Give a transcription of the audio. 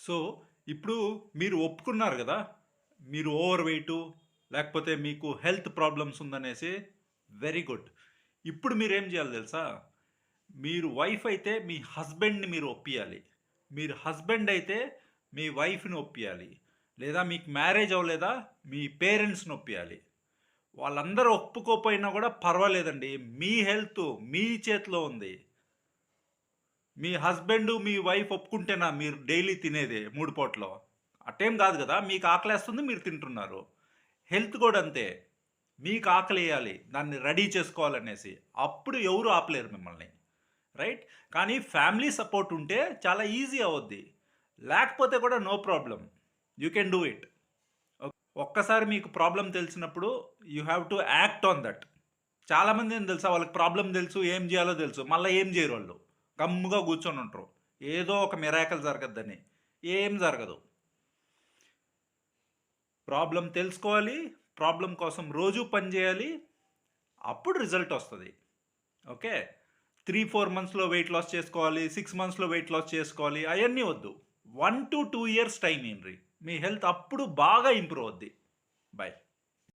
So, ఇప్పుడు మీరు ఒప్పుకున్నారు గదా! మీరు ఓవర్ వెయిటు, లేకపోతే మీకు హెల్త్ ప్రాబ్లమ్స్ ఉందనేసి. Very good. ఇప్పుడు మీరేం జేయాలో దెలుసా? మీరు వైఫ్ అయితే మీ హస్బెండ్‌ని మీరు ఒప్పియాలి. మీరు హస్బెండ్ అయితే మీ వైఫ్‌ని ఒప్పియాలి. లేదా మీకు మ్యారేజ్ అవ్వలేదా? మీ పేరెంట్స్‌ని ఒప్పియాలి. వాళ్ళందరూ ఒప్పుకోకపోయినా గూడా పర్వాలేదండి. మీ హెల్త్ మీ చేతిలో ఉంది. మీ హస్బెండు, మీ వైఫ్ ఒప్పుకుంటేనా మీరు డైలీ తినేది 3 పూటలు? అట్టేం గాదు గదా! మీకు ఆకలేస్తుంది మీరు తింటున్నారు. హెల్త్ గూడా అంతే. మీకు ఆకలేయాలి. దాన్ని రెడీ చేసుకోవాలనేసి. అప్పుడు ఎవరు ఆపలేరు మిమ్మల్ని. రైట్? కానీ ఫ్యామిలీ సపోర్ట్ ఉంటే చాలా ఈజీ అవుద్ది. లేకపోతే కూడా no problem. You can do it. ఒక్కసారి మీకు ప్రాబ్లమ్ తెలిసినప్పుడు you have to act on that. చాలామంది ఏం తెలుసా? వాళ్ళకి ప్రాబ్లమ్ తెలుసు. ఏం జేయాలో తెలుసు. మళ్ళా ఏం జేయరు వాళ్ళు. గమ్ముగా కూర్చొనుంటరు. ఏదో ఒక మిరాకిల్ జరగద్దని. ఏం జరగదు. ప్రాబ్లమ్ తెలుసుకోవాలి. ప్రాబ్లమ్ కోసం రోజు పని జేయాలి. అప్పుడు రిజల్ట్ ఒస్తది. ఓకే. 3, 4 మంత్స్‌లో వెయిట్ లాస్ చేసుకోవాలి. 6 మంత్స్‌లో వెయిట్ లాస్ చేసుకోవాలి. అయన్నీ వద్దు. 1-2 ఇయర్స్ టైమ్ ఇయ్యండ్రి. మీ హెల్త్ అప్పుడు బాగా ఇంప్రూవ్ అవుద్ది. బై.